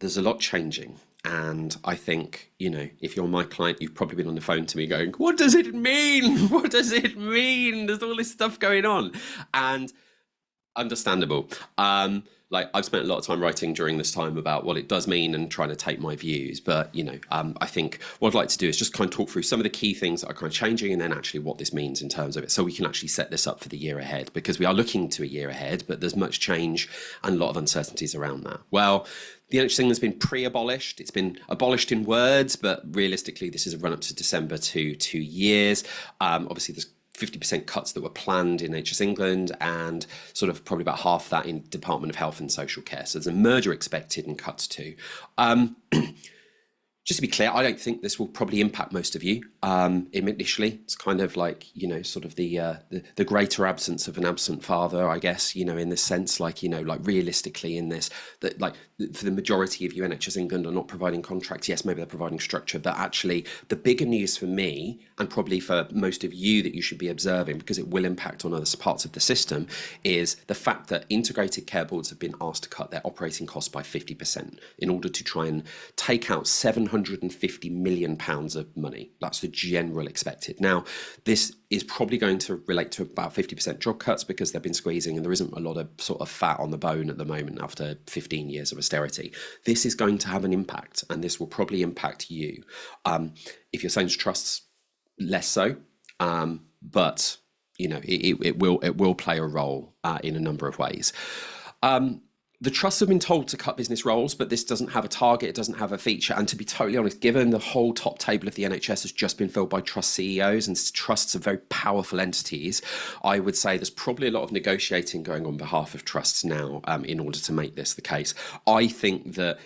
there's a lot changing. And I think, if you're my client, you've probably been on the phone to me going, what does it mean? What does it mean? There's all this stuff going on. And understandable. Like I've spent a lot of time writing during this time about what it does mean and trying to take my views. But, I think what I'd like to do is just kind of talk through some of the key things that are kind of changing and then actually what this means in terms of it. So we can actually set this up for the year ahead, because we are looking to a year ahead, but there's much change and a lot of uncertainties around that. Well, the NHS England has been pre-abolished. It's been abolished in words, but realistically, this is a run up to December to 2 years. Obviously, there's 50% cuts that were planned in NHS England and sort of probably about half that in Department of Health and Social Care. So there's a merger expected and cuts too. Just to be clear, I don't think this will probably impact most of you. Initially, it's kind of like, sort of the greater absence of an absent father, I guess, in this sense, like realistically in this, that like for the majority of you, NHS England are not providing contracts. Yes, maybe they're providing structure, but actually the bigger news for me, and probably for most of you that you should be observing, because it will impact on other parts of the system, is the fact that integrated care boards have been asked to cut their operating costs by 50% in order to try and take out £750 million of money. That's the general expected. Now, this is probably going to relate to about 50% job cuts because they've been squeezing and there isn't a lot of sort of fat on the bone at the moment after 15 years of austerity. This is going to have an impact, and this will probably impact you. If you're saying trusts, less so, but it will play a role in a number of ways. The trusts have been told to cut business roles, but this doesn't have a target, it doesn't have a feature. And to be totally honest, given the whole top table of the NHS has just been filled by trust CEOs, and trusts are very powerful entities, I would say there's probably a lot of negotiating going on behalf of trusts now in order to make this the case. I think that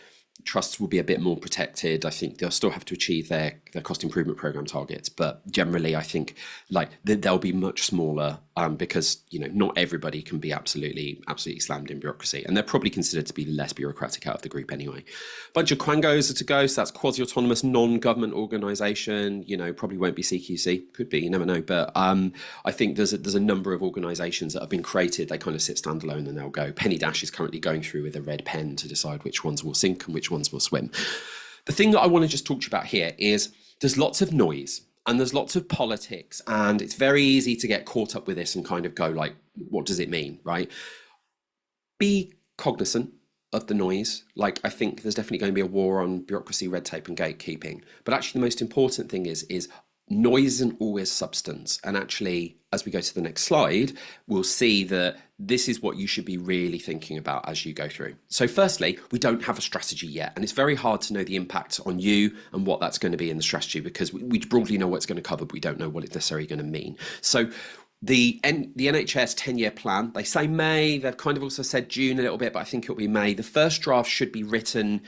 trusts will be a bit more protected. I think they'll still have to achieve their cost improvement program targets, but generally I think like they'll be much smaller because not everybody can be absolutely slammed in bureaucracy, and they're probably considered to be less bureaucratic out of the group anyway. Bunch of quangos are to go, so that's quasi-autonomous non-government organisation. Probably won't be CQC, could be, you never know. But I think there's a number of organisations that have been created. They kind of sit standalone and they'll go. Penny Dash is currently going through with a red pen to decide which ones will sink and which ones will swim. The thing that I want to just talk to you about here is there's lots of noise and there's lots of politics, and it's very easy to get caught up with this and kind of go like, what does it mean, right? Be cognizant of the noise. Like, I think there's definitely going to be a war on bureaucracy, red tape and gatekeeping. But actually the most important thing is noise isn't always substance. And actually, as we go to the next slide, we'll see that this is what you should be really thinking about as you go through. So firstly, we don't have a strategy yet, and it's very hard to know the impact on you and what that's going to be in the strategy, because we broadly know what it's going to cover, but we don't know what it's necessarily going to mean. So the NHS 10-year plan, they say May, they've kind of also said June a little bit, but I think it'll be May. The first draft should be written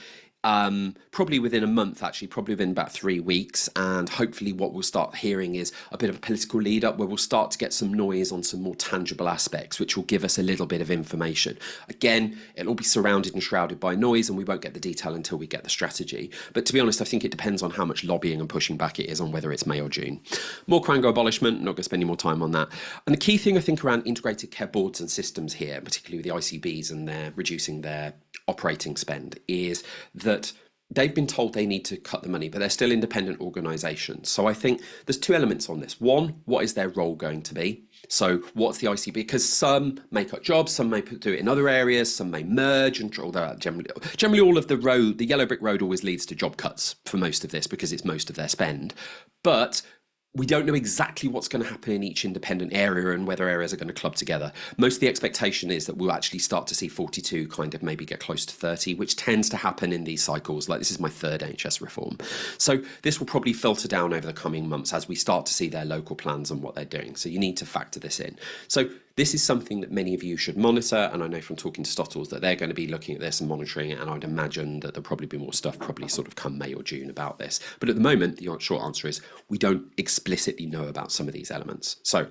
probably within a month, actually, probably within about 3 weeks. And hopefully what we'll start hearing is a bit of a political lead up where we'll start to get some noise on some more tangible aspects, which will give us a little bit of information. Again, it'll all be surrounded and shrouded by noise, and we won't get the detail until we get the strategy. But to be honest, I think it depends on how much lobbying and pushing back it is on whether it's May or June. More quango abolishment, not going to spend any more time on that. And the key thing I think around integrated care boards and systems here, particularly with the ICBs and their reducing their operating spend, is that they've been told they need to cut the money, but they're still independent organisations. So I think there's two elements on this. One, what is their role going to be? So what's the ICB? Because some may cut jobs, some may do it in other areas, some may merge, and although generally all of the yellow brick road always leads to job cuts for most of this because it's most of their spend. But we don't know exactly what's going to happen in each independent area and whether areas are going to club together. Most of the expectation is that we'll actually start to see 42 kind of maybe get close to 30, which tends to happen in these cycles. Like, this is my third NHS reform. So this will probably filter down over the coming months as we start to see their local plans and what they're doing. So you need to factor this in. So this is something that many of you should monitor, and I know from talking to Stotles that they're going to be looking at this and monitoring it, and I'd imagine that there'll probably be more stuff probably sort of come May or June about this. But at the moment, the short answer is we don't explicitly know about some of these elements. So